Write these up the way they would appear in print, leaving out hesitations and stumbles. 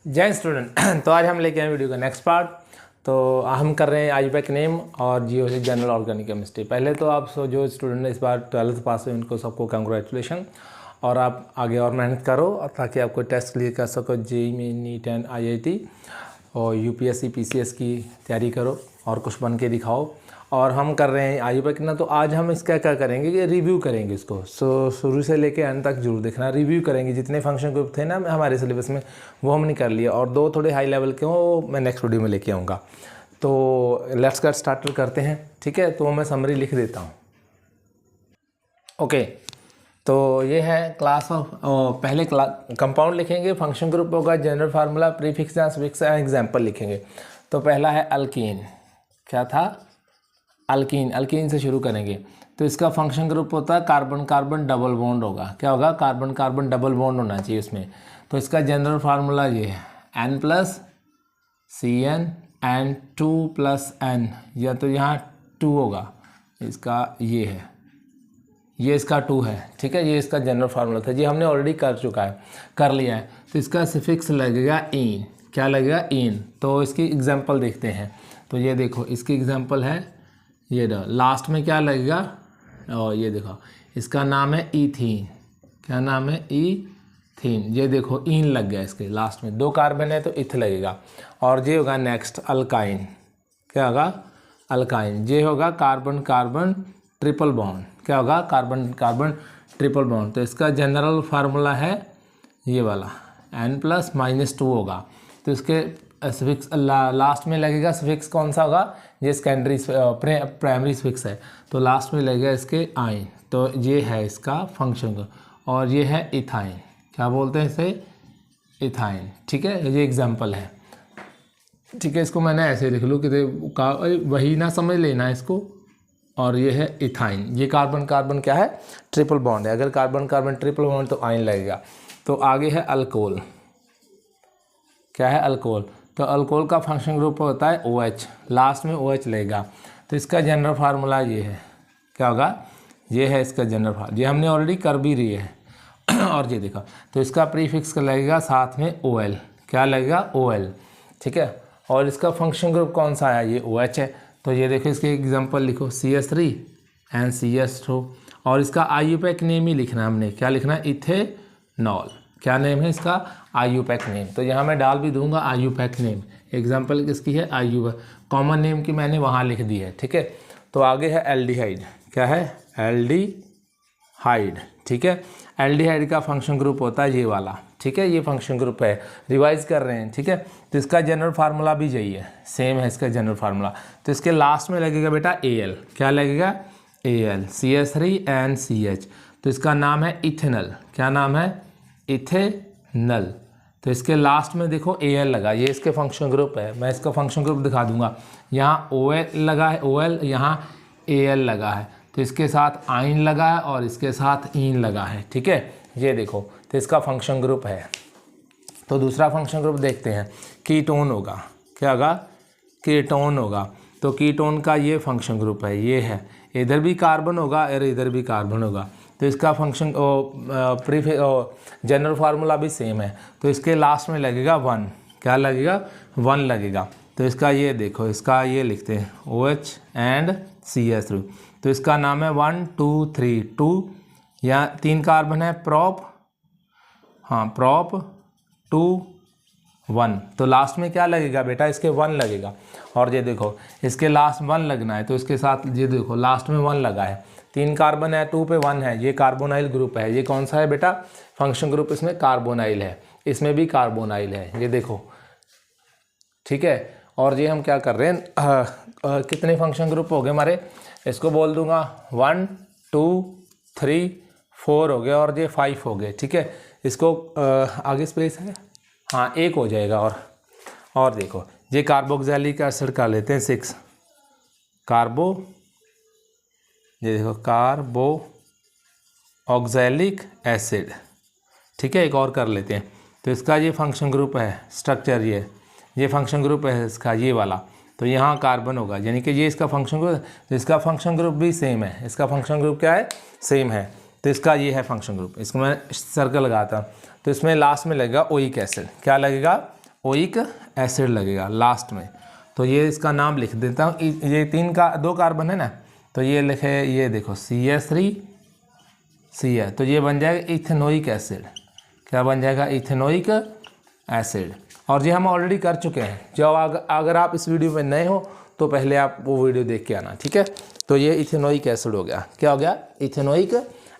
जय स्टूडेंट। तो आज हम लेके आए वीडियो का नेक्स्ट पार्ट। तो हम कर रहे हैं आईयूपैक नेम और जीओसी जनरल ऑर्गेनिक केमिस्ट्री। पहले तो आप जो स्टूडेंट इस बार 12th पास हुए उनको सबको कंग्रेचुलेशन, और आप आगे और मेहनत करो और ताकि आपको टेस्ट क्लियर कर सको। जेईई में, नीट एंड आईआईटी और यूपीएससी पीसीएस की तैयारी करो और कुछ बन के दिखाओ। और हम कर रहे हैं आईयूपैक ना, तो आज हम इसका क्या करेंगे कि रिव्यू करेंगे इसको। शुरू से लेके अंत तक जरूर देखना, रिव्यू करेंगे। जितने फंक्शन ग्रुप थे ना हमारे सिलेबस में वो हमने कर लिए, और दो थोड़े हाई लेवल के वो मैं नेक्स्ट वीडियो में लेके आऊँगा। तो लेट्स गेट स्टार्ट करते हैं, ठीक है। तो मैं समरी लिख देता हूँ। ओके, तो ये है क्लास ऑफ, पहले कंपाउंड लिखेंगे, फंक्शन ग्रुप होगा, जनरल फार्मूला, प्रीफिक्स या सफिक्स, एग्जाम्पल लिखेंगे। तो पहला है अल्कीन। क्या था? अल्कीन। अल्कीन से शुरू करेंगे। तो इसका फंक्शन ग्रुप होता है कार्बन कार्बन डबल बॉन्ड होगा। क्या होगा? कार्बन कार्बन डबल बॉन्ड होना चाहिए इसमें। तो इसका जनरल फार्मूला ये है N+CN N2+N, या तो यहाँ 2 होगा, इसका ये है, ये इसका 2 है, ठीक है। ये इसका जनरल फार्मूला था, ये हमने ऑलरेडी कर लिया है। तो इसका सफिक्स लगेगा इन। क्या लगेगा? इन। तो इसकी एग्जांपल देखते हैं। तो ये देखो, इसकी एग्जांपल है ये लास्ट में क्या लगेगा, और ये देखो इसका नाम है ईथीन। क्या नाम है? ईथीन। ये देखो इन लग गया इसके लास्ट में, 2 कार्बन है तो इथ लगेगा। और ये होगा नेक्स्ट अल्काइन। क्या होगा? अल्काइन। ये होगा कार्बन कार्बन ट्रिपल बॉन्ड। क्या होगा? Carbon carbon triple bond. तो इसका जनरल फार्मूला है ये वाला N+-2 होगा। तो इसके सफिक्स लास्ट में लगेगा। सफिक्स कौन सा होगा? ये सेकेंडरी प्राइमरी सफिक्स है, तो लास्ट में लगेगा इसके आइन। तो ये है इसका फंक्शन, और ये है इथाइन। क्या बोलते हैं इसे? इथाइन, ठीक है। ये एग्जांपल है, ठीक है। इसको मैंने ऐसे लिख लूँ कि वही ना समझ लेना इसको। और ये है इथाइन। ये कार्बन कार्बन क्या है? ट्रिपल बॉन्ड है। अगर कार्बन कार्बन ट्रिपल बॉन्ड तो आइन लगेगा। तो आगे है अल्कोहल। क्या है? अल्कोहल। तो अल्कोहल का फंक्शन ग्रुप होता है OH, लास्ट में OH लगेगा। तो इसका जनरल फार्मूला ये है। क्या होगा? ये है इसका जनरल फार्मूला, ये हमने ऑलरेडी कर भी रही है। और ये देखा, तो इसका प्रीफिक्स लगेगा साथ में OL। क्या लगेगा? OL, ठीक है। और इसका फंक्शन ग्रुप कौन सा है? ये OH है। तो ये देखो, इसके एग्जाम्पल लिखो, CH3 एंड CH2। और इसका आईयूपैक नेम ही लिखना है हमने। क्या लिखना है? इथेनॉल। क्या नेम है इसका? IUPAC name. तो यहाँ मैं डाल भी दूंगा आईयूपैक नेम। एग्जांपल किसकी है? आईयूपैक। कॉमन नेम की मैंने वहाँ लिख दी है, ठीक है। तो आगे है एल्डिहाइड। क्या है? एल्डिहाइड, ठीक है। एल्डिहाइड का फंक्शन ग्रुप होता है ये वाला, ठीक है। ये फंक्शन ग्रुप है, रिवाइज कर रहे हैं, ठीक है। तो इसका जनरल फार्मूला भी यही है, सेम है इसका जनरल फार्मूला। तो इसके लास्ट में लगेगा बेटा Al। क्या लगेगा? Al, CH3 and CH। तो इसका नाम है इथेनल। क्या नाम है? इथेनल। तो इसके लास्ट में देखो Al लगा, ये इसके फंक्शन ग्रुप है। मैं इसका फंक्शन ग्रुप दिखा दूंगा। यहाँ OL लगा है, OL, यहाँ Al लगा है। तो इसके साथ आइन लगा है और इसके साथ इन लगा है, ठीक है। ये देखो, तो इसका फंक्शन ग्रुप है। तो दूसरा फंक्शन ग्रुप देखते हैं, कीटोन होगा। क्या होगा? कीटोन होगा। तो कीटोन का ये फंक्शन ग्रुप है, ये है। इधर भी कार्बन होगा और इधर भी कार्बन होगा। तो इसका फंक्शन जनरल फार्मूला भी सेम है। तो इसके लास्ट में लगेगा 1। क्या लगेगा? 1 लगेगा। तो इसका ये देखो, इसका ये लिखते हैं OH एंड CH3। तो इसका नाम है 1 2 3 2, या 3 कार्बन है, प्रोप, हाँ प्रोप 2 1। तो लास्ट में क्या लगेगा बेटा? इसके 1 लगेगा। और ये देखो, इसके लास्ट 1 लगना है, तो इसके साथ ये देखो लास्ट में 1 लगा है। 3 कार्बन है, 2 पे 1 है, ये कार्बोनाइल ग्रुप है। ये कौन सा है बेटा? फंक्शन ग्रुप इसमें कार्बोनाइल है, इसमें भी कार्बोनाइल है, ये देखो, ठीक है। और ये हम क्या कर रहे हैं, कितने फंक्शन ग्रुप हो गए हमारे? इसको बोल दूंगा 1 2 3 4 हो गए, और ये 5 हो गए, ठीक है। इसको आगे स्पेस है, हाँ 1 हो जाएगा। और देखो, ये कार्बोक्सिलिक एसिड कर लेते हैं 6 कार्बो, ये देखो कार्बो ऑक्सैलिक एसिड, ठीक है। एक और कर लेते हैं। तो इसका ये फंक्शन ग्रुप है, स्ट्रक्चर ये फंक्शन ग्रुप है इसका, ये वाला। तो यहाँ कार्बन होगा, यानी कि ये इसका फंक्शन ग्रुप। तो इसका फंक्शन ग्रुप भी सेम है। इसका फंक्शन ग्रुप क्या है? सेम है। तो इसका ये है फंक्शन ग्रुप। इसको मैं सर्कल लगाता हूँ। तो इसमें लास्ट में लगेगा ओइक एसिड। क्या लगेगा? ओइक एसिड लगेगा लास्ट में। तो ये इसका नाम लिख देता हूँ। ये 2 कार्बन है ना, तो ये लिखे, ये देखो CH3 C है, तो ये बन जाएगा इथेनोइक एसिड। क्या बन जाएगा? Ethanoic acid. और ये हम ऑलरेडी कर चुके हैं। जो अगर आप इस वीडियो में नए हो तो पहले आप वो वीडियो देख के आना, ठीक है। तो ये इथेनोइक एसिड हो गया। क्या हो गया? इथेनोइक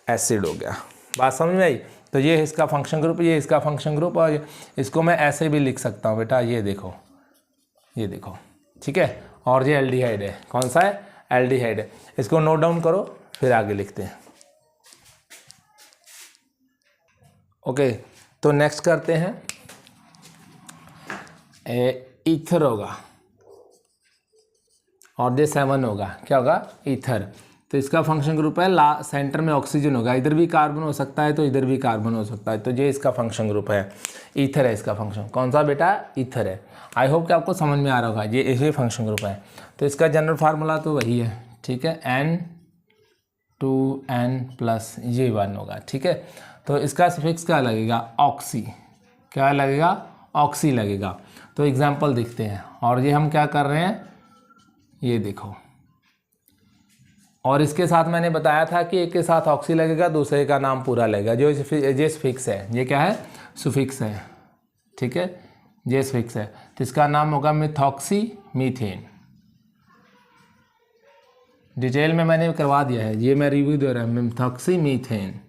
एसिड हो गया। बात समझ में आई? तो ये इसका फंक्शन ग्रुप, ये इसका फंक्शन ग्रुप, और इसको मैं ऐसे भी लिख सकता हूँ बेटा, ये देखो, ये देखो, ठीक है। और ये एल्डिहाइड है। कौन सा है? एल्डिहाइड है। इसको नोट डाउन करो, फिर आगे लिखते हैं। ओके, तो नेक्स्ट करते हैं। ईथर होगा और ये 7 होगा। क्या होगा? ईथर। तो इसका फंक्शन ग्रुप है, सेंटर में ऑक्सीजन होगा। इधर भी कार्बन हो सकता है तो इधर भी कार्बन हो सकता है। तो ये इसका फंक्शन ग्रुप है, ईथर है इसका फंक्शन। कौन सा बेटा? ईथर है। आई होप कि आपको समझ में आ रहा होगा। ये इसी फंक्शन ग्रुप है। तो इसका जनरल फार्मूला तो वही है, ठीक है। N2N+ ये 1 होगा, ठीक है। तो इसका सफिक्स क्या लगेगा? ऑक्सी। क्या लगेगा? ऑक्सी लगेगा। तो एग्जाम्पल देखते हैं। और ये हम क्या कर रहे हैं, ये देखो। और इसके साथ मैंने बताया था कि एक के साथ ऑक्सी लगेगा, दूसरे का नाम पूरा लगेगा। जो ये सफिक्स है, ये क्या है? सुफिक्स है, ठीक है। ये सफिक्स है, तो इसका नाम होगा मिथॉक्सी मीथेन। डिटेल में मैंने करवा दिया है, ये मैं रिव्यू दे रहा हूँ। Methoxy methane,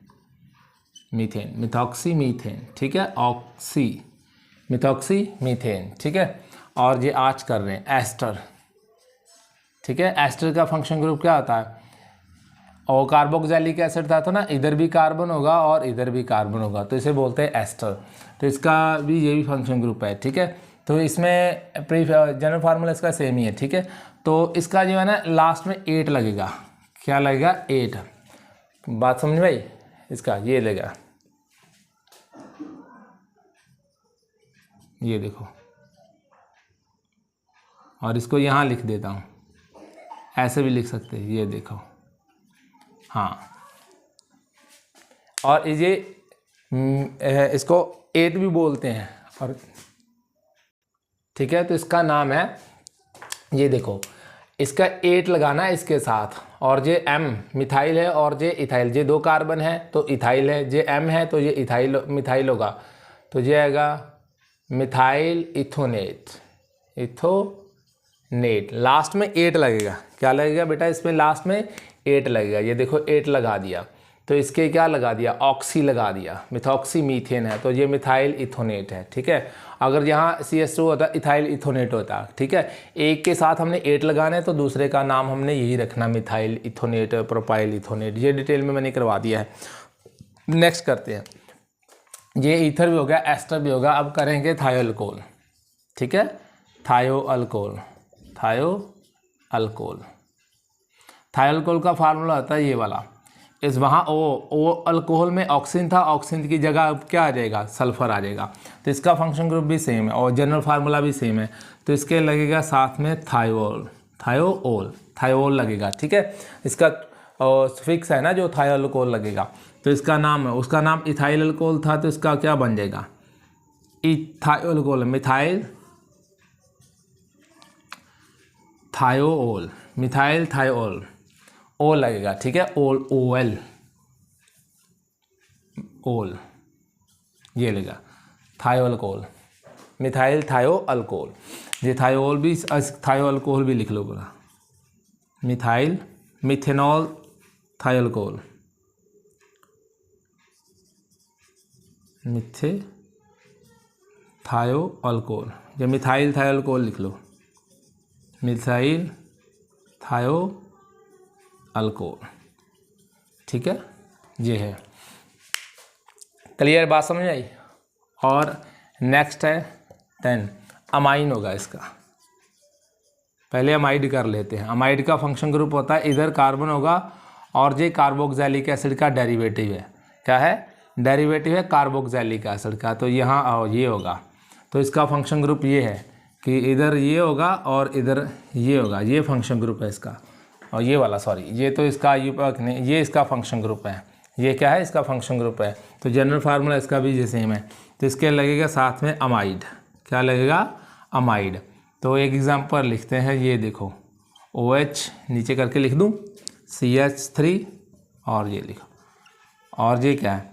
methane, methoxy methane, ठीक है। ऑक्सी, मिथॉक्सी मीथेन, ठीक है। और ये आज कर रहे हैं एस्टर, ठीक है। एस्टर का फंक्शन ग्रुप क्या होता है? और कार्बोक्सिलिक एसिड था तो ना, इधर भी कार्बन होगा और इधर भी कार्बन होगा, तो इसे बोलते हैं एस्टर। तो इसका भी ये भी फंक्शन ग्रुप है, ठीक है। तो इसमें जनरल फार्मूला इसका सेम ही है, ठीक है। तो इसका जो है ना लास्ट में 8 लगेगा। क्या लगेगा? 8। बात समझ भाई? इसका ये लगेगा, ये देखो। और इसको यहाँ लिख देता हूँ, ऐसे भी लिख सकते हैं, ये देखो। हाँ, और ये इसको 8 भी बोलते हैं, और ठीक है। तो इसका नाम है, ये देखो, इसका 8 लगाना है इसके साथ। और ये M मिथाइल है और ये इथाइल, ये 2 कार्बन है तो इथाइल है। ये M है तो ये इथाइल मिथाइल होगा। तो ये आएगा मिथाइल इथोनेट, इथोनेट। लास्ट में 8 लगेगा। क्या लगेगा बेटा? इसमें लास्ट में 8 लगेगा। ये देखो 8 लगा दिया। तो इसके क्या लगा दिया? ऑक्सी लगा दिया। मिथॉक्सी मीथेन है तो ये मिथाइल इथोनेट है, ठीक है। अगर यहाँ CH2 होता इथाइल इथोनेट होता, ठीक है। एक के साथ हमने 8 लगाना है तो दूसरे का नाम हमने यही रखना, मिथाइल इथोनेट, प्रोपाइल इथोनेट। ये डिटेल में मैंने करवा दिया है। नेक्स्ट करते हैं। ये ईथर भी हो गया, एस्टर भी होगा। अब करेंगे थायोअल्कोहल, ठीक है। थायोअल्कोहल, थायोअल्कोहल। थायोअल्कोहल का फार्मूला आता है ये वाला। इस वहाँ ओ अल्कोहल में ऑक्सीजन था, ऑक्सीजन की जगह अब क्या आ जाएगा? सल्फर आ जाएगा। तो इसका फंक्शन ग्रुप भी सेम है और जनरल फार्मूला भी सेम है। तो इसके लगेगा साथ में थायोल, थायोल, थायोल लगेगा, ठीक है। इसका फिक्स है ना जो थायोअल्कोहल लगेगा। तो इसका नाम है, उसका नाम इथाइल अल्कोहल था तो इसका क्या बन जाएगा? Ethyl, methyl thiol, methyl thiol, O लगेगा, ठीक है। ओल, OL, ओल, ये लगेगा थायोअल्कोहल, मिथाइल थायोअल्कोहल। ये थायोल भी, थायोअल्कोहल भी लिख लो पूरा। मिथाइल, मिथेनॉल थायोअल्कोहल, मिथे थायोअल्कोहल। ये मिथाइल थायोअल्कोहल लिख लो, मिथाइल थायोअल्कोहल, ठीक है। ये है क्लियर, बात समझ आई। और नेक्स्ट है 10 अमाइन होगा इसका। पहले अमाइड कर लेते हैं। अमाइड का फंक्शन ग्रुप होता है, इधर कार्बन होगा और ये कार्बोक्सिलिक एसिड का डेरिवेटिव है। क्या है? डेरिवेटिव है कार्बोक्सिलिक एसिड का। तो यहाँ ये होगा। तो इसका फंक्शन ग्रुप ये है कि इधर ये होगा और इधर ये होगा। ये फंक्शन ग्रुप है इसका। और ये वाला, सॉरी, ये तो इसका नहीं, ये इसका फंक्शन ग्रुप है। ये क्या है? इसका फंक्शन ग्रुप है। तो जनरल फार्मूला इसका भी ये सेम है। तो इसके लगेगा साथ में अमाइड। क्या लगेगा, अमाइड। तो एक एग्जांपल लिखते हैं, ये देखो OH नीचे करके लिख दूँ, CH3 और ये लिखो, और ये क्या है,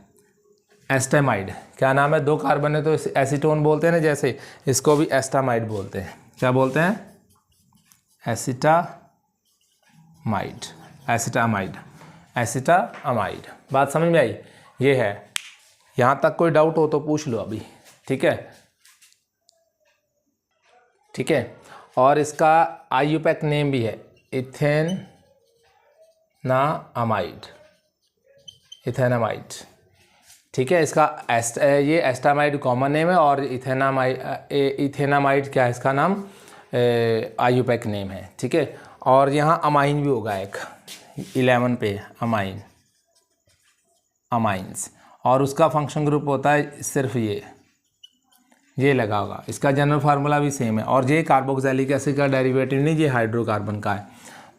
एस्टामाइड। क्या नाम है, 2 कार्बन है तो एसीटोन बोलते हैं ना, जैसे इसको भी एस्टामाइड बोलते हैं। क्या बोलते हैं, एसिटामाइड, एसिटामाइड, एसिटामाइड। बात समझ में आई, ये है। यहाँ तक कोई डाउट हो तो पूछ लो अभी, ठीक है, ठीक है। और इसका आईयूपैक नेम भी है, इथेनामाइड, इथेनामाइड, ठीक है। इसका ये एस्टामाइड कॉमन नेम है और इथेनामाइड क्या है इसका नाम, आईयूपैक नेम है, ठीक है। और यहाँ अमाइन भी होगा एक, 11 पे अमाइन, अमाइंस, और उसका फंक्शन ग्रुप होता है सिर्फ ये लगा होगा। इसका जनरल फार्मूला भी सेम है, और ये कार्बोक्सिलिक एसिड का डेरिवेटिव नहीं, ये हाइड्रोकार्बन का है,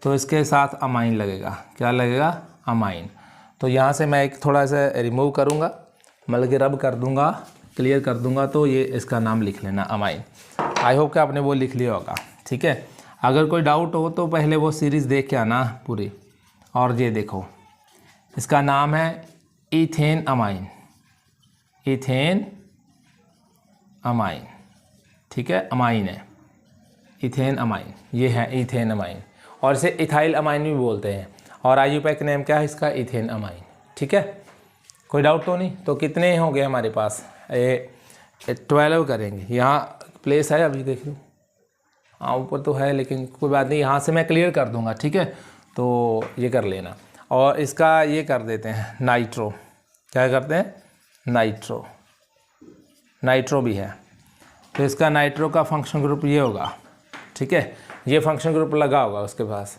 तो इसके साथ अमाइन लगेगा। क्या लगेगा, अमाइन। तो यहाँ से मैं एक थोड़ा सा रिमूव करूँगा, मतलब कि रब कर दूँगा, क्लियर कर दूँगा, तो ये इसका नाम लिख लेना, अमाइन। आई होप कि आपने वो लिख लिया होगा, ठीक है। अगर कोई डाउट हो तो पहले वो सीरीज़ देख के आना पूरी। और ये देखो, इसका नाम है इथेन अमाइन, इथेन अमाइन, ठीक है, अमाइन है, इथेन अमाइन, ये है इथेन अमाइन। और इसे इथाइल अमाइन भी बोलते हैं, और आईयूपैक नेम क्या है इसका, इथेन अमाइन, ठीक है। कोई डाउट तो नहीं। तो कितने हो गए हमारे पास, 12 करेंगे। यहाँ प्लेस है, अभी देख लो, हाँ ऊपर तो है, लेकिन कोई बात नहीं, यहाँ से मैं क्लियर कर दूँगा, ठीक है। तो ये कर लेना, और इसका ये कर देते हैं नाइट्रो। क्या करते हैं, नाइट्रो, नाइट्रो भी है, तो इसका नाइट्रो का फंक्शन ग्रुप ये होगा, ठीक है। ये फंक्शन ग्रुप लगा होगा उसके पास,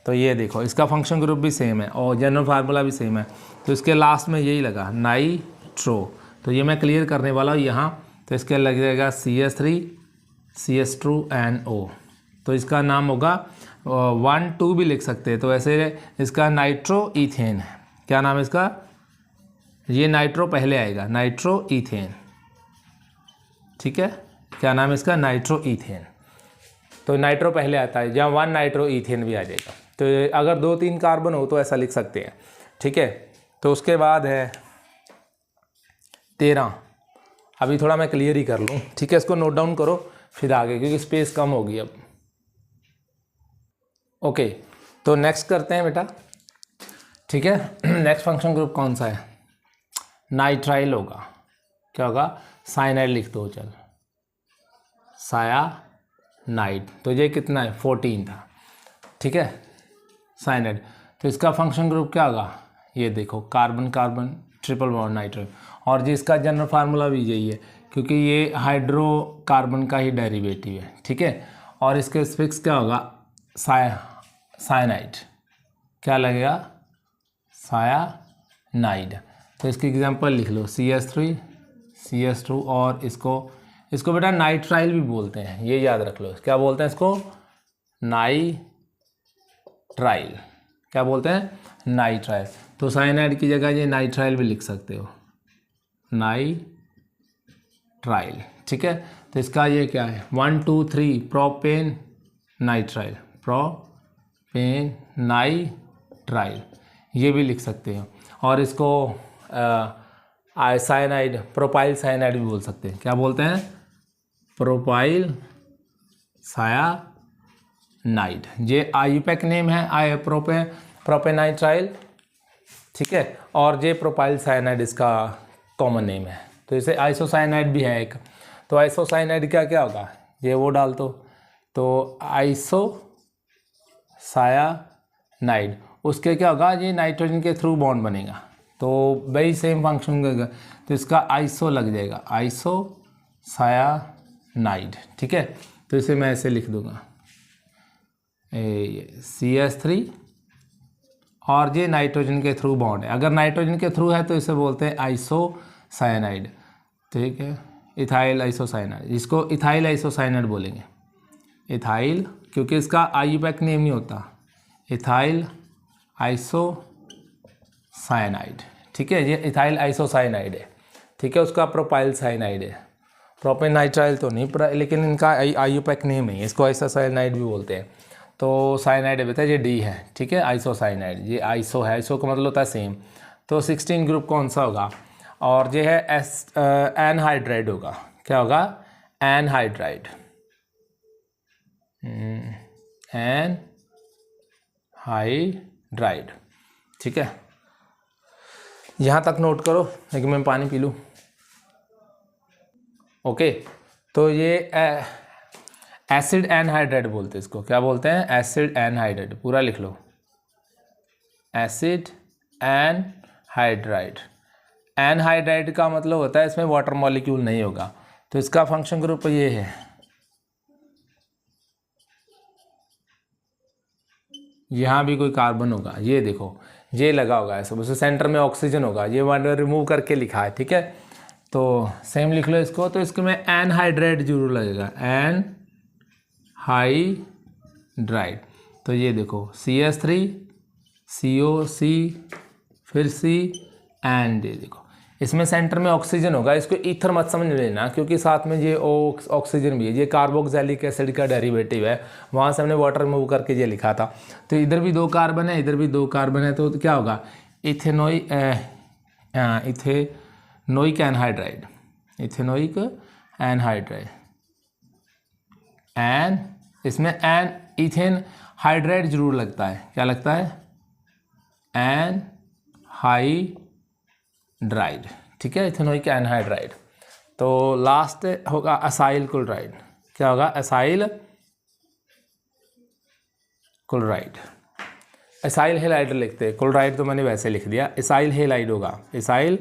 तो ये देखो इसका फंक्शन ग्रुप भी सेम है और जनरल फार्मूला भी सेम है, तो इसके लास्ट में यही लगा, नाइट्रो। तो ये मैं क्लियर करने वाला हूँ यहाँ। तो इसके लग जाएगा CH3 CH2NO, तो इसका नाम होगा 1 2 भी लिख सकते हैं। तो ऐसे इसका नाइट्रो इथेन है। क्या नाम है इसका, ये नाइट्रो पहले आएगा, नाइट्रो इथेन, ठीक है। क्या नाम है इसका, नाइट्रो इथेन। तो नाइट्रो पहले आता है, जहाँ 1 नाइट्रो इथेन भी आ जाएगा। तो अगर 2-3 कार्बन हो तो ऐसा लिख सकते हैं, ठीक है। तो उसके बाद है 13। अभी थोड़ा मैं क्लियर ही कर लूँ, ठीक है। इसको नोट डाउन करो फिर आगे, क्योंकि स्पेस कम होगी अब। ओके, तो नेक्स्ट करते हैं बेटा, ठीक है। नेक्स्ट फंक्शन ग्रुप कौन सा है, नाइट्राइल होगा। क्या होगा, साइनाइड लिख दो, चल सायानाइड। तो ये कितना है, 14 था, ठीक है, साइनाइड। तो इसका फंक्शन ग्रुप क्या होगा, ये देखो, carbon carbon triple bond nitrogen. और जिसका जनरल फार्मूला भी यही है, क्योंकि ये हाइड्रोकार्बन का ही डेरिवेटिव है, ठीक है। और इसके स्पिक्स क्या होगा, साइनाइड। क्या लगेगा, सायानाइड। तो इसकी एग्जांपल लिख लो, CH3 CH2, और इसको बेटा नाइट्राइल भी बोलते हैं, ये याद रख लो। क्या बोलते हैं इसको, नाइट्राइल। क्या बोलते हैं, नाइट्राइल। तो साइनाइड की जगह ये नाइट्राइल भी लिख सकते हो, नाइट्राइल, ठीक है। तो इसका ये क्या है, 1 2 3 प्रोपेन नाइट्राइल, प्रोपेन नाइट्राइल, ये भी लिख सकते हो। और इसको साइनाइड, प्रोपाइल साइनाइड भी बोल सकते हैं। क्या बोलते हैं, प्रोपाइल सायानाइड। ये आईयूपैक नेम है, प्रोपेनाइट्राइल, ठीक है। और ये प्रोपाइल साइनाइड इसका कॉमन नेम है। तो इसे आइसोसाइनाइड भी है एक। तो आइसोसाइनाइड क्या क्या होगा, ये वो डाल दो, तो आइसोसायानाइड, उसके क्या होगा, ये नाइट्रोजन के थ्रू बॉन्ड बनेगा, तो वही सेम फंक्शन करेगा। तो इसका आइसो लग जाएगा, आइसोसायानाइड, ठीक है। तो इसे मैं ऐसे लिख दूंगा, CH3, और ये नाइट्रोजन के थ्रू बॉन्ड है। अगर नाइट्रोजन के थ्रू है तो इसे बोलते हैं आइसोसाइनाइड, ठीक है, इथाइल आइसोसाइनाइड। इसको इथाइल आइसोसाइनाइड बोलेंगे, इथाइल, क्योंकि इसका आईयूपैक नेम नहीं होता, इथाइल आइसोसाइनाइड, ठीक है। ये इथाइल आइसोसाइनाइड है, ठीक है। उसका प्रोपाइल साइनाइड है, प्रोपेनाइट्राइल तो नहीं पड़ा, लेकिन इनका आईयूपैक नेम है, इसको आइसोसाइनाइड भी बोलते हैं। तो साइनाइड है बेटा, ये डी है, ठीक है, आइसोसाइनाइड, ये आइसो है, आइसो का मतलब होता है सेम। तो 16 ग्रुप कौन सा होगा? और ये है एनहाइड्राइड होगा। क्या होगा? एनहाइड्राइड, एनहाइड्राइड, ठीक है। यहाँ तक नोट करो, लेकिन मैं पानी पी लूँ। ओके, तो ये एसिड एनहाइड्राइड बोलते हैं इसको। क्या बोलते हैं? एसिड एनहाइड्राइड, पूरा लिख लो, एसिड एनहाइड्राइड। एनहाइड्राइड का मतलब होता है इसमें वाटर मॉलिक्यूल नहीं होगा। तो इसका फंक्शन ग्रुप ये है, यहाँ भी कोई कार्बन होगा, ये देखो, ये लगा होगा ऐसे, बस सेंटर में ऑक्सीजन होगा, ये वन रिमूव करके लिखा है, ठीक है। तो सेम लिख लो इसको। तो इसके में एनहाइड्राइड जरूर लगेगा, एनहाइड्राइड। तो ये देखो CH3 COC फिर C एंड, ये देखो इसमें सेंटर में ऑक्सीजन होगा। इसको ईथर मत समझ लेना, क्योंकि साथ में ये ऑक्सीजन भी है, ये कार्बोक्सिलिक एसिड का डेरिवेटिव है, वहाँ से हमने वाटर रिमूव करके ये लिखा था। तो इधर भी 2 कार्बन है, इधर भी 2 कार्बन है, तो क्या होगा? Ethanoic anhydride, ethanoic anhydride. An, इसमें एन इथेन हाइड्राइड जरूर लगता है। क्या लगता है? एनहाइड्राइड, ठीक है, इथेनोइक एनहाइड्राइड। तो लास्ट होगा असाइल क्लोराइड। क्या होगा? Acyl chloride. असाइल हेलाइड लिखते हैं, क्लोराइड तो मैंने वैसे लिख दिया, असाइल हेलाइड होगा, असाइल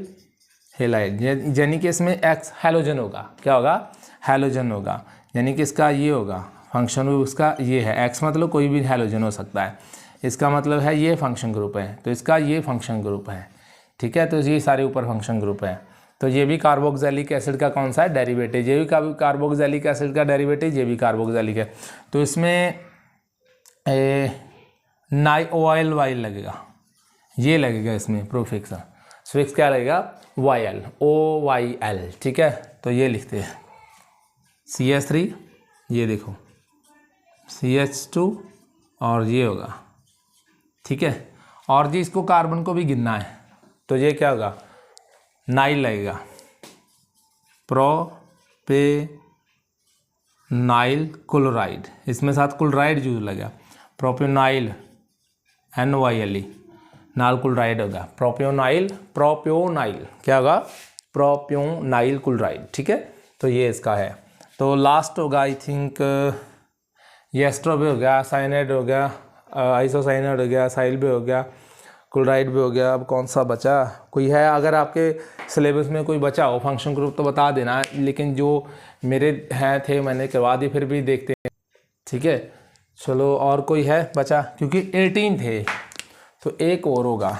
हेलाइड, यानी कि इसमें एक्स हैलोजन होगा। क्या होगा? हैलोजन होगा, यानी कि इसका ये होगा फंक्शन ग्रुप, इसका ये है, एक्स मतलब कोई भी हैलोजन हो सकता है, इसका मतलब है ये फंक्शन ग्रुप है, तो इसका ये फंक्शन ग्रुप है, ठीक है। तो ये सारे ऊपर फंक्शन ग्रुप है। तो ये भी कार्बोक्सिलिक एसिड का कौन सा है? डेरिवेटिव। ये भी कार्बोक्सिलिक एसिड का डेरिवेटिव, ये भी कार्बोक्सिलिक है। तो इसमें नाइओइल वाइल लगेगा, ये लगेगा इसमें प्रोफिक्स, स्विक्स क्या लगेगा? YL, OYL, ठीक है। तो ये लिखते हैं CH3, ये देखो CH2 और ये होगा, ठीक है। और जी इसको कार्बन को भी गिनना है, तो ये क्या होगा? नाइल लगेगा, प्रोपेनाइल क्लोराइड, इसमें साथ क्लोराइड जरूर लगेगा, प्रोपेनाइल NYLE, नाल क्लोराइड होगा, प्रोपियोनाइल क्या होगा? प्रोपियोनाइल क्लोराइड, ठीक है। तो ये इसका है। तो लास्ट होगा आई थिंक ये एस्ट्रो भी हो गया, साइनाइड हो गया, आइसोसाइनाइड हो गया, साइल भी हो गया, क्लोराइड भी हो गया। अब कौन सा बचा? कोई है? अगर आपके सिलेबस में कोई बचा हो फंक्शन ग्रुप तो बता देना, लेकिन जो मेरे हैं थे मैंने करवा दी, फिर भी देखते हैं, ठीक है। चलो, और कोई है बचा? क्योंकि 18 थे, तो एक और होगा,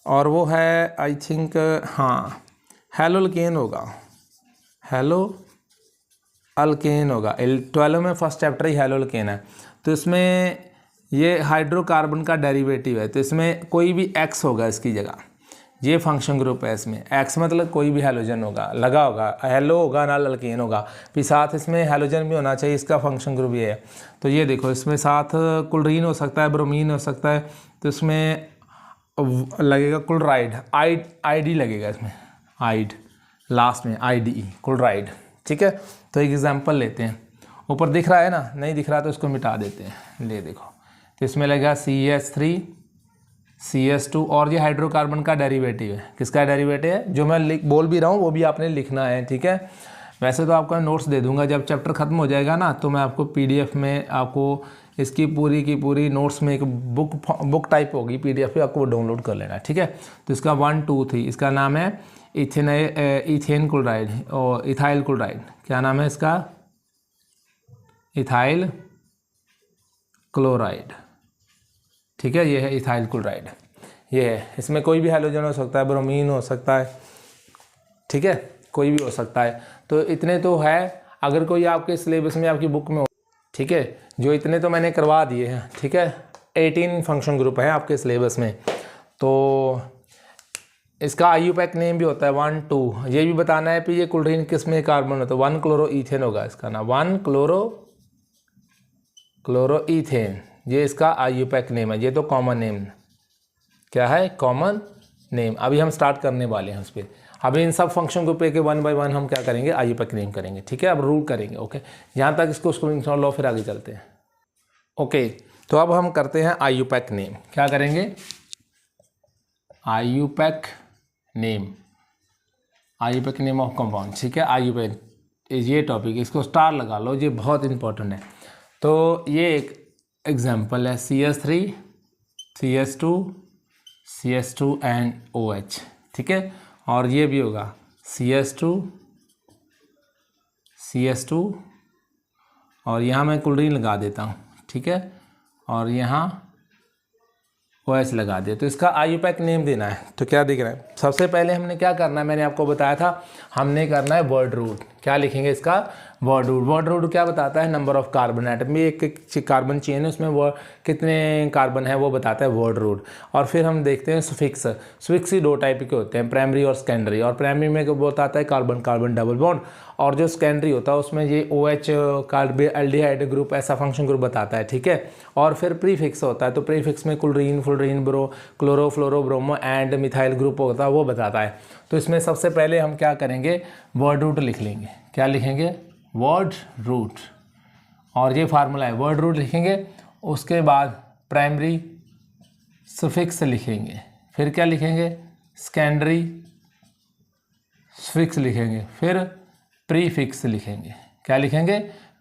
और वो है आई थिंक, हाँ, हेलोल्केन होगा, हेलो अल्केन होगा। 12 में फर्स्ट चैप्टर ही हेलोल्केन है। तो इसमें ये हाइड्रोकार्बन का डेरिवेटिव है, तो इसमें कोई भी एक्स होगा इसकी जगह, ये फंक्शन ग्रुप है। इसमें एक्स मतलब कोई भी हेलोजन होगा, लगा होगा, हेलो होगा ना अल्केन होगा, फिर साथ इसमें हेलोजन भी होना चाहिए, इसका फंक्शन ग्रुप ये है। तो ये देखो, इसमें साथ क्लोरीन हो सकता है, ब्रोमीन हो सकता है, तो इसमें लगेगा क्लोराइड, आईडी लगेगा इसमें, आइड लास्ट में, IDE क्लोराइड, ठीक है। तो एक एग्जांपल लेते हैं, ऊपर दिख रहा है ना, नहीं दिख रहा तो इसको मिटा देते हैं, ले देखो। तो इसमें लगेगा CH3 CH2, और ये हाइड्रोकार्बन का डेरिवेटिव है। किसका डेरिवेटिव है? जो मैं बोल भी रहा हूँ वो भी आपने लिखना है, ठीक है। वैसे तो आपको नोट्स दे दूंगा, जब चैप्टर खत्म हो जाएगा ना, तो मैं आपको PDF में आपको इसकी पूरी की पूरी नोट्स में एक बुक टाइप होगी PDF पे, आपको वो डाउनलोड कर लेना है, ठीक है। तो इसका 1 2 3 इसका नाम है इथेन क्लोराइड और इथाइल क्लोराइड। क्या नाम है इसका? इथाइल क्लोराइड, ठीक है। ये है इथाइल क्लोराइड, ये है। इसमें कोई भी हैलोजन हो सकता है, ब्रोमीन हो सकता है, ठीक है, कोई भी हो सकता है। तो इतने तो है, अगर कोई आपके सिलेबस में आपकी बुक में हो, ठीक है, जो इतने तो मैंने करवा दिए हैं, ठीक है। 18 फंक्शन ग्रुप है आपके सिलेबस में। तो इसका आईयूपैक नेम भी होता है 1 2, ये भी बताना है कि ये क्लोरीन किस में कार्बन होता है, 1 क्लोरोईथेन होगा इसका नाम, 1 क्लोरोईथेन, ये इसका आईयूपैक नेम है। ये तो कॉमन नेम क्या है, कॉमन नेम। अभी हम स्टार्ट करने वाले हैं उस पर। अभी इन सब फंक्शन ग्रुप के 1 बाय 1 हम क्या करेंगे, आईयूपैक नेम करेंगे, ठीक है। अब रूल करेंगे, ओके। यहाँ तक इसको स्क्रीनशॉट लो, फिर आगे चलते हैं। ओके, तो अब हम करते हैं आईयूपैक नेम। क्या करेंगे, IUPAC name, IUPAC name of compound, ठीक है। आईयूपैक ये टॉपिक, इसको स्टार लगा लो, ये बहुत इंपॉर्टेंट है। तो ये एक एग्जांपल है, CH3 CH2 CH2 and OH, ठीक है। और ये भी होगा CH2 CH2, और यहाँ मैं क्लोरीन लगा देता हूँ, ठीक है, और यहाँ OH लगा दिया। तो इसका आईयूपैक नेम देना है। तो क्या दिख रहा है, सबसे पहले हमने क्या करना है, मैंने आपको बताया था, हमने करना है वर्ड रूट। क्या लिखेंगे इसका, वर्ड रूट। वर्ड रूट क्या बताता है, नंबर ऑफ कार्बन एटम में, एक कार्बन चेन है उसमें वो कितने कार्बन है वो बताता है वर्ड रूट। और फिर हम देखते हैं सुफिक्स। सुफिक्स ही 2 टाइप के होते हैं, प्राइमरी और सेकेंडरी। और प्राइमरी में बताता है कार्बन कार्बन डबल बॉन्ड, और जो सेकेंडरी होता है उसमें ये OH एल्डिहाइड ग्रुप, ऐसा फंक्शन ग्रुप बताता है, ठीक है। और फिर प्रीफिक्स होता है, तो प्रीफिक्स में chlorine fluorine chloro fluoro bromo and methyl group होता है, वो बताता है। तो इसमें सबसे पहले हम क्या करेंगे, वर्ड रूट लिख लेंगे। क्या लिखेंगे, वर्ड रूट, और ये फार्मूला है, वर्ड रूट लिखेंगे। उसके बाद प्राइमरी सुफिक्स लिखेंगे, फिर क्या लिखेंगे, सेकेंडरी सुफिक्स लिखेंगे, फिर प्रीफिक्स लिखेंगे। क्या लिखेंगे,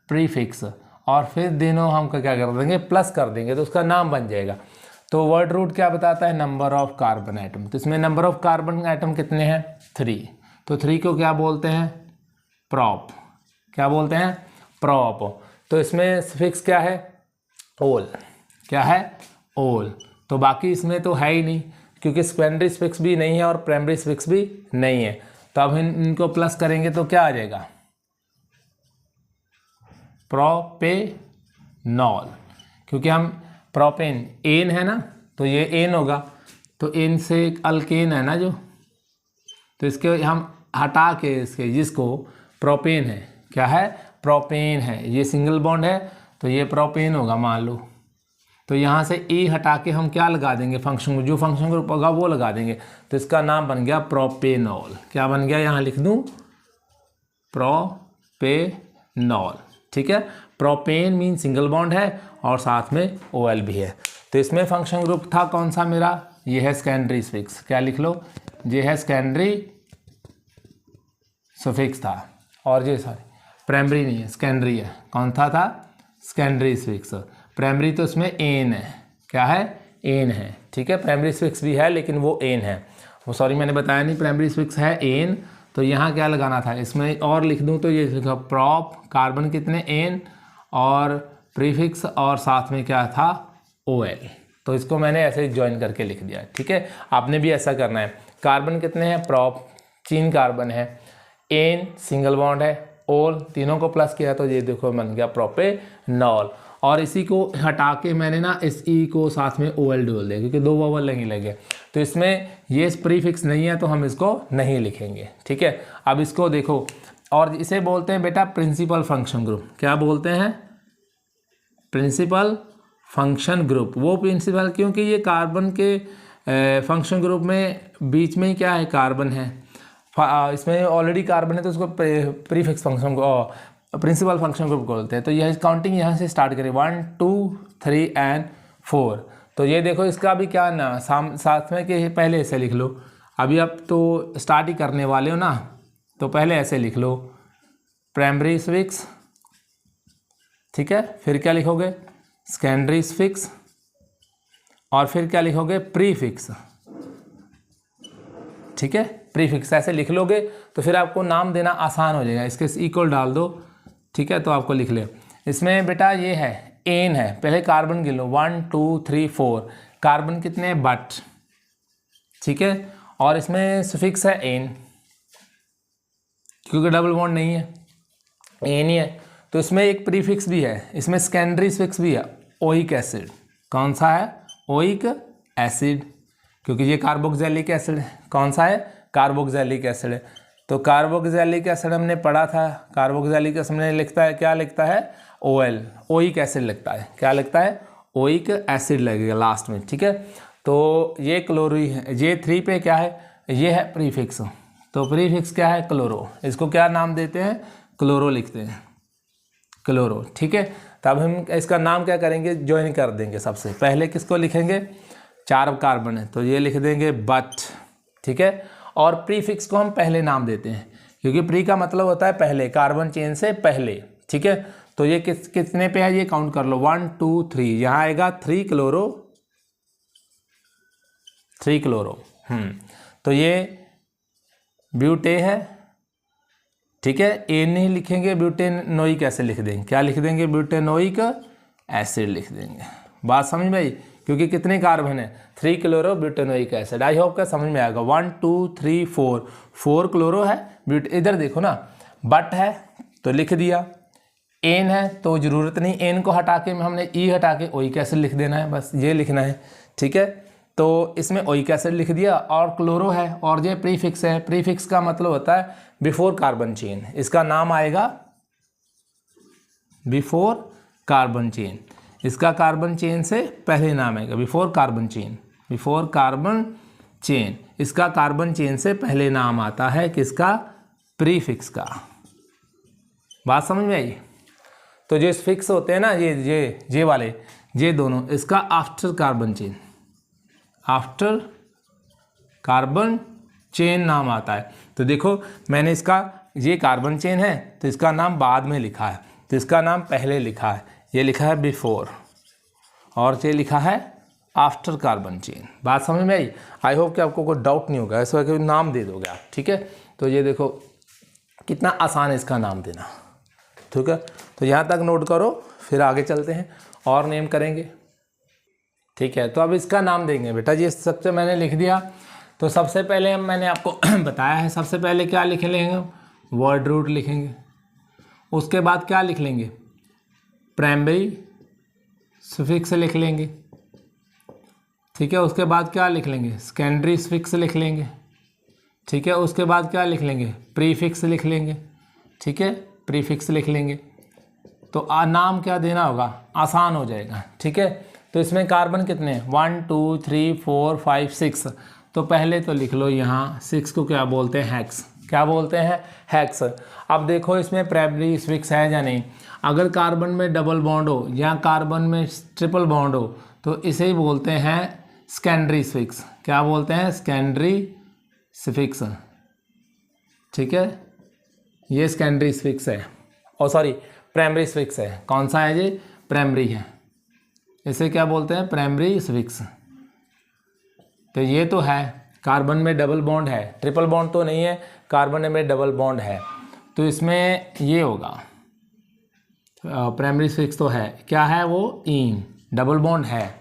प्रीफिक्स, और फिर दोनों हम क्या कर देंगे, प्लस कर देंगे, तो उसका नाम बन जाएगा। तो वर्ड रूट क्या बताता है, नंबर ऑफ कार्बन एटम। तो इसमें नंबर ऑफ कार्बन एटम कितने हैं, 3। तो 3 को क्या बोलते हैं, प्रॉप। क्या बोलते हैं, प्रॉप। तो इसमें सफिक्स क्या है, ओल। क्या है, ओल। तो बाकी इसमें तो है ही नहीं, क्योंकि सेकेंडरी सफिक्स भी नहीं है और प्राइमरी सफिक्स भी नहीं है। तो अब इनको प्लस करेंगे तो क्या आ जाएगा, प्रोपेनॉल, क्योंकि हम प्रोपेन एन है ना, तो ये एन होगा, तो एन से एक अल्केन है ना जो, तो इसके हम हटा के इसके, जिसको प्रोपेन है, क्या है, प्रोपेन है, ये सिंगल बॉन्ड है, तो ये प्रोपेन होगा मान लो। तो यहाँ से ए हटा के हम क्या लगा देंगे, फंक्शन, जो फंक्शन ग्रुप होगा वो लगा देंगे। तो इसका नाम बन गया प्रोपेनॉल। क्या बन गया, यहाँ लिख दूँ, प्रोपेनॉल, ठीक है। प्रोपेन मीन सिंगल बॉन्ड है और साथ में OL भी है। तो इसमें फंक्शन ग्रुप था कौन सा मेरा, ये है सेकेंडरी सफिक्स। क्या लिख लो, ये है सेकेंडरी सफिक्स था, और ये सॉरी प्राइमरी नहीं है, सेकेंडरी है। कौन था सेकेंडरी सफिक्स। प्राइमरी तो इसमें एन है, क्या है, एन है, ठीक है। प्राइमरी सफिक्स भी है लेकिन वो एन है, वो सॉरी मैंने बताया नहीं, प्राइमरी सफिक्स है एन। तो यहाँ क्या लगाना था, इसमें और लिख दूँ तो ये लिखा प्रॉप, कार्बन कितने, एन, और प्रीफिक्स, और साथ में क्या था, OL। तो इसको मैंने ऐसे ज्वाइन करके लिख दिया, ठीक है। आपने भी ऐसा करना है। कार्बन कितने हैं, प्रॉप 3 कार्बन है, एन सिंगल बॉन्ड है, OL तीनों को प्लस किया तो ये देखो बन गया प्रोपेनॉल। और इसी को हटा के मैंने ना इस ई को साथ में OL डोल दिया, क्योंकि 2 वोवल नहीं लगे। तो इसमें ये प्रीफिक्स नहीं है तो हम इसको नहीं लिखेंगे, ठीक है। अब इसको देखो, और इसे बोलते हैं बेटा प्रिंसिपल फंक्शन ग्रुप। क्या बोलते हैं, प्रिंसिपल फंक्शन ग्रुप। वो प्रिंसिपल क्योंकि ये कार्बन के फंक्शन ग्रुप में बीच में ही क्या है, कार्बन है, इसमें ऑलरेडी कार्बन है, तो उसको prefix function principal function group बोलते हैं। तो यह काउंटिंग यहाँ से स्टार्ट करें, 1 2 3 एंड 4। तो ये देखो इसका भी क्या ना साथ में कि पहले ऐसे लिख लो, अभी आप तो स्टार्ट ही करने वाले हो ना, तो पहले ऐसे लिख लो, प्राइमरी सफिक्स, ठीक है। फिर क्या लिखोगे, सेकेंडरी सफिक्स, और फिर क्या लिखोगे, प्रीफिक्स, ठीक है। प्रीफिक्स ऐसे लिख लोगे तो फिर आपको नाम देना आसान हो जाएगा। इसके इक्वल डाल दो, ठीक है, तो आपको लिख ले। इसमें बेटा ये है, एन है, पहले कार्बन गिन लो, 1 2 3 4, कार्बन कितने, बट, ठीक है। और इसमें सफिक्स है एन, क्योंकि डबल बॉन्ड नहीं है, एन ही है। तो इसमें एक प्रीफिक्स भी है, इसमें सेकेंडरी सफिक्स भी है, ओइक एसिड। कौन सा है, ओइक एसिड, क्योंकि ये कार्बोक्सिलिक एसिड है। कौन सा है? कार्बोक्सिलिक एसिड है। तो कार्बोक्सिलिक एसिड हमने पढ़ा था, कार्बोक्सिलिक एसिड में लिखता है, क्या लिखता है? OL, ओइक एसिड लिखता है। क्या लिखता है? ओइक एसिड लगेगा लास्ट में, ठीक है। तो ये क्लोरी है, ये 3 पे क्या है? ये है प्रीफिक्स। तो प्रीफिक्स क्या है? क्लोरो। इसको क्या नाम देते हैं? क्लोरो लिखते हैं, क्लोरो, ठीक है। तब हम इसका नाम क्या करेंगे? ज्वाइन कर देंगे। सबसे पहले किसको लिखेंगे? 4 कार्बन है तो ये लिख देंगे बट, ठीक है। और प्रीफिक्स को हम पहले नाम देते हैं, क्योंकि प्री का मतलब होता है पहले, कार्बन चेन से पहले, ठीक है। तो ये कितने पे है? ये काउंट कर लो, 1 2 3। यहाँ आएगा 3 क्लोरो, 3 क्लोरो। तो ये ब्यूटे है, ठीक है। ए नहीं लिखेंगे, ब्यूटेनोइक एसिड लिख देंगे। क्या लिख देंगे? ब्यूटेनोइक एसिड लिख देंगे। बात समझ में आई? क्योंकि कितने कार्बन है? 3 chloro butanoic acid. I hope क्या समझ में आएगा। 1 2 3 4, 4 क्लोरो है। इधर देखो ना, बट है तो लिख दिया, एन है तो ज़रूरत नहीं, एन को हटा के हमने ई हटा के ओइक एसिड लिख देना है, बस ये लिखना है, ठीक है। तो इसमें ओइक एसिड लिख दिया और क्लोरो है और ये प्रीफिक्स है। प्रीफिक्स का मतलब होता है बिफोर कार्बन चेन। इसका नाम आएगा बिफोर कार्बन चेन। इसका कार्बन चेन से पहले नाम आएगा before carbon chain, before carbon chain. इसका कार्बन चेन से पहले नाम आता है किसका? प्रीफिक्स का। बात समझ में आई? तो जो फिक्स होते हैं ना, ये वाले, ये दोनों, इसका after carbon chain, after carbon chain नाम आता है। तो देखो मैंने इसका, ये कार्बन चेन है तो इसका नाम बाद में लिखा है, तो इसका नाम पहले लिखा है। ये लिखा है बिफोर और ये लिखा है आफ्टर कार्बन चेन। बात समझ में आई? आई होप कि आपको कोई डाउट नहीं होगा, ऐसा कि नाम दे दोगे आप, ठीक है। तो ये देखो कितना आसान है इसका नाम देना, ठीक है। तो यहाँ तक नोट करो, फिर आगे चलते हैं और नेम करेंगे, ठीक है। तो अब इसका नाम देंगे बेटा जी। सबसे मैंने लिख दिया, तो सबसे पहले मैंने आपको बताया है, सबसे पहले क्या लिख लेंगे? वर्ड रूट लिखेंगे। उसके बाद क्या लिख लेंगे? प्राइमरी सफिक्स लिख लेंगे, ठीक है। उसके बाद क्या लिख लेंगे? सेकेंडरी सफिक्स लिख लेंगे, ठीक है। उसके बाद क्या लिख लेंगे? प्रीफिक्स लिख लेंगे, ठीक है, प्रीफिक्स लिख लेंगे। तो नाम क्या देना होगा? आसान हो जाएगा, ठीक है। तो इसमें कार्बन कितने हैं? 1 2 3 4 5 6। तो पहले तो लिख लो यहाँ 6 को क्या बोलते हैं? हेक्स। क्या बोलते हैं? हेक्स। अब देखो इसमें प्राइमरी सफिक्स है या नहीं। अगर कार्बन में डबल बॉन्ड हो या कार्बन में ट्रिपल बॉन्ड हो तो इसे ही बोलते हैं सेकेंडरी सफिक्स। क्या बोलते हैं? सेकेंडरी सफिक्स, ठीक है। ये सेकेंडरी सफिक्स है, और सॉरी प्राइमरी सफिक्स है। कौन सा है? ये प्राइमरी है। इसे क्या बोलते हैं? Primary suffix. तो ये तो है, कार्बन में डबल बॉन्ड है, ट्रिपल बॉन्ड तो नहीं है, कार्बन में डबल बॉन्ड है, तो इसमें ये होगा प्राइमरी सफिक्स तो है। क्या है वो? ईन, डबल बॉन्ड है,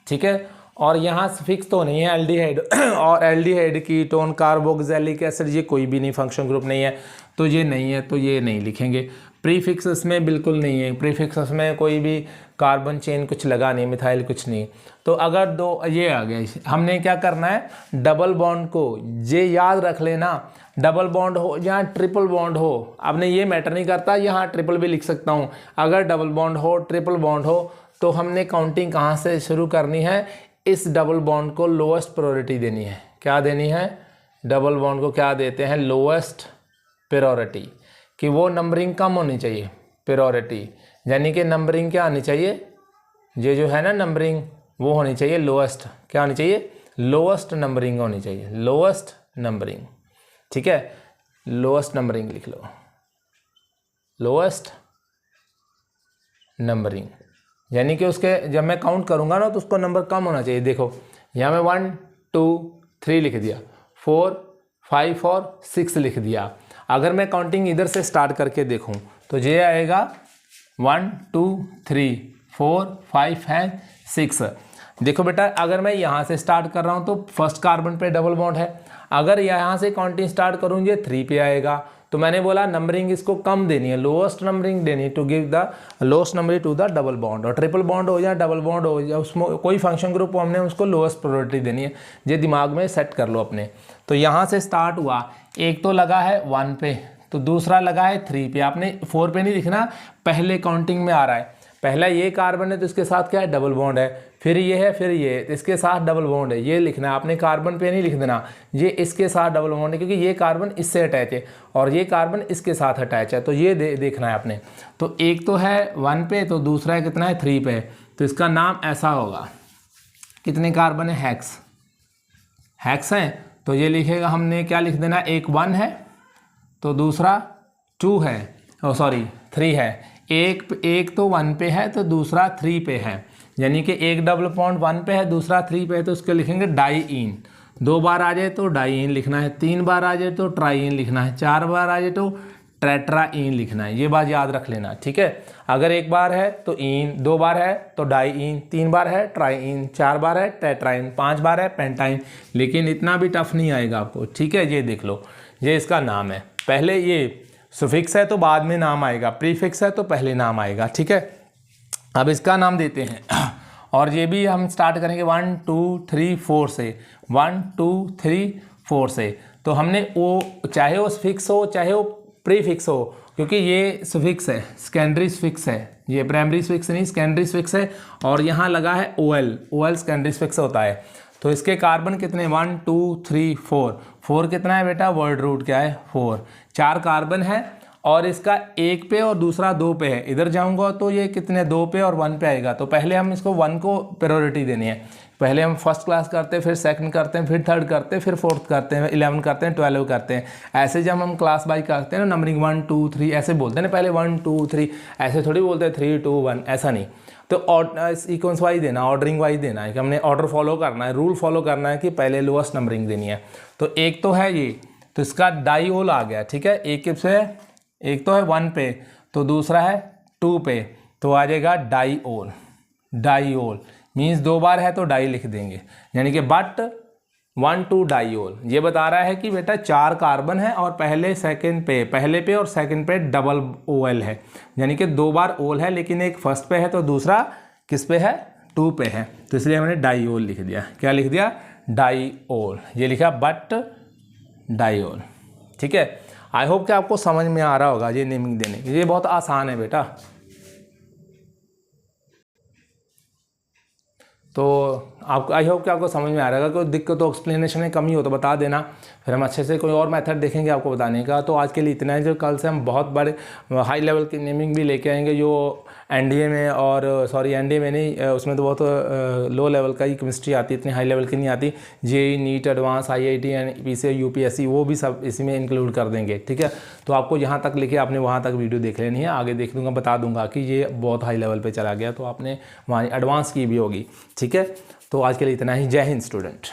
ठीक है। और यहाँ सफिक्स तो नहीं है एल्डिहाइड और एल्डिहाइड, कीटोन, कार्बोक्सिलिक एसिड, ये कोई भी नहीं, फंक्शन ग्रुप नहीं है, तो ये नहीं है, तो ये नहीं लिखेंगे। प्रीफिक्स इसमें बिल्कुल नहीं है, प्रीफिक्स इसमें कोई भी कार्बन चेन कुछ लगा नहीं, मिथाइल कुछ नहीं। तो अगर दो ये आ गया, हमने क्या करना है? डबल बॉन्ड को, ये याद रख लेना, डबल बॉन्ड हो या ट्रिपल बॉन्ड हो, आपने ये मैटर नहीं करता, यहाँ ट्रिपल भी लिख सकता हूँ। अगर डबल बॉन्ड हो, ट्रिपल बॉन्ड हो, तो हमने काउंटिंग कहाँ से शुरू करनी है? इस डबल बॉन्ड को लोएस्ट प्रायोरिटी देनी है। क्या देनी है? डबल बॉन्ड को क्या देते हैं? लोएस्ट प्रायोरिटी, कि वो नंबरिंग कम होनी चाहिए, प्रायोरिटी यानी कि नंबरिंग क्या आनी चाहिए? ये जो है ना नंबरिंग, वो होनी चाहिए लोएस्ट। क्या होनी चाहिए? लोएस्ट नंबरिंग होनी चाहिए, लोएस्ट नंबरिंग, ठीक है। लोएस्ट नंबरिंग लिख लो, लोएस्ट नंबरिंग, यानी कि उसके जब मैं काउंट करूंगा ना तो उसको नंबर कम होना चाहिए। देखो यहाँ मैं 1 2 3 लिख दिया, 4 5 और 6 लिख दिया। अगर मैं काउंटिंग इधर से स्टार्ट करके देखूं तो ये आएगा 1 2 3 4 5 एंड 6। देखो बेटा, अगर मैं यहाँ से स्टार्ट कर रहा हूँ तो फर्स्ट कार्बन पे डबल बॉन्ड है। अगर यहाँ से काउंटिंग स्टार्ट करूँ ये 3 पे आएगा, तो मैंने बोला नंबरिंग इसको कम देनी है, लोएस्ट नंबरिंग देनी है to give the lowest numbering to the double bond. और ट्रिपल बॉन्ड हो जाए, डबल बॉन्ड हो जाए, उसमें कोई फंक्शन ग्रुप हो, हमने उसको लोएस्ट प्रायोरिटी देनी है। ये दिमाग में सेट कर लो अपने। तो यहाँ से स्टार्ट हुआ, एक तो लगा है 1 पे, तो दूसरा लगा है 3 पे। आपने 4 पे नहीं लिखना, पहले काउंटिंग में आ रहा है। पहला ये कार्बन है तो इसके साथ क्या है, डबल बॉन्ड है, फिर ये है, फिर ये, तो इसके साथ डबल बॉन्ड है, ये लिखना है आपने। कार्बन पे नहीं लिख देना ये इसके साथ डबल बॉन्ड है, क्योंकि ये कार्बन इससे अटैच है और ये कार्बन इसके साथ अटैच है, तो ये देखना है आपने। तो एक तो है 1 पे, तो दूसरा है कितना है 3 पे, तो इसका नाम ऐसा होगा। कितने कार्बन है, हैक्स है, तो ये लिखेगा हमने, क्या लिख देना, एक 1 है तो दूसरा 2 है, सॉरी 3 है। एक तो 1 पे है तो दूसरा 3 पे है, यानी कि एक डबल बॉन्ड 1 पे है, दूसरा 3 पे है, तो उसके लिखेंगे डाईइन। 2 बार आ जाए तो डाईइन लिखना है, 3 बार आ जाए तो ट्राईइन लिखना है, 4 बार आ जाए तो टेट्राईन लिखना है। ये बात याद रख लेना, ठीक है। अगर एक बार है तो इन, 2 बार है तो डाईइन, 3 बार है ट्राईइन, 4 बार है टेट्राईन, 5 बार है पेंटाइन। लेकिन इतना भी टफ नहीं आएगा आपको, ठीक है। ये देख लो, ये इसका नाम है। पहले ये सुफिक्स है तो बाद में नाम आएगा, प्रीफिक्स है तो पहले नाम आएगा, ठीक है। अब इसका नाम देते हैं और ये भी हम स्टार्ट करेंगे 1 2 3 4 से, 1 2 3 4 से। तो हमने वो, चाहे वो सुफिक्स हो चाहे वो प्रीफिक्स हो, क्योंकि ये सुफिक्स है, सेकेंडरी सुफिक्स है, ये प्राइमरी सुफिक्स नहीं, सेकेंडरी सुफिक्स है। और यहाँ लगा है OL सेकेंडरी सुफिक्स होता है। तो इसके कार्बन कितने, 1 2 3 4 कितना है बेटा, वर्ड रूट क्या है 4, 4 कार्बन है। और इसका 1 पे और दूसरा 2 पे है। इधर जाऊंगा तो ये कितने, 2 पे और 1 पे आएगा। तो पहले हम इसको 1 को प्रायोरिटी देनी है। पहले हम फर्स्ट क्लास करते हैं, फिर सेकंड करते हैं, फिर थर्ड करते हैं, फिर फोर्थ करते हैं, 11 करते हैं, 12 करते हैं। ऐसे जब हम क्लास बाई करते हैं ना, नंबरिंग 1 2 3 ऐसे बोलते हैं ना, पहले 1 2 3, ऐसे थोड़ी बोलते हैं 3 2 1, ऐसा नहीं। तो सीक्वेंस वाइज देना, ऑर्डरिंग वाइज देना है कि हमने ऑर्डर फॉलो करना है, रूल फॉलो करना है कि पहले लोएस्ट नंबरिंग देनी है। तो एक तो है ये, तो इसका डाईओल आ गया, ठीक है। एक तो है 1 पे, तो दूसरा है 2 पे, तो आ जाएगा डाईओल मीन्स 2 बार है तो डाई लिख देंगे, यानी कि बट 1 2 डाईओल। ये बता रहा है कि बेटा 4 कार्बन है और पहले पे और सेकंड पे डबल OL है, यानी कि 2 बार ओल है, लेकिन एक फर्स्ट पे है तो दूसरा किस पे है, 2 पे है। तो इसलिए हमने डाईओल लिख दिया। क्या लिख दिया, डाईओल। ये लिखा बट डाईओल, ठीक है। आई होप कि आपको समझ में आ रहा होगा ये नेमिंग देने की, ये बहुत आसान है बेटा। तो आपको आई होप कि आपको समझ में आ रहा है। कोई दिक्कत तो एक्सप्लेनेशन में कमी हो तो बता देना, फिर हम अच्छे से कोई और मेथड देखेंगे आपको बताने का। तो आज के लिए इतना है, जो कल से हम बहुत बड़े हाई लेवल की नेमिंग भी लेके आएंगे, जो एनडीए में और एनडीए में नहीं, उसमें तो बहुत लो लेवल का ही केमिस्ट्री आती है, इतनी हाई लेवल की नहीं आती। JEE, NEET, advance, IIT, NPC, UPSC वो भी सब इसी में इंक्लूड कर देंगे, ठीक है। तो आपको यहाँ तक लिखे, आपने वहाँ तक वीडियो देख लेनी है, आगे देख दूँगा, बता दूँगा कि ये बहुत हाई लेवल पर चला गया, तो आपने वहाँ एडवांस की भी होगी, ठीक है। तो आज के लिए इतना ही। जय हिंद स्टूडेंट।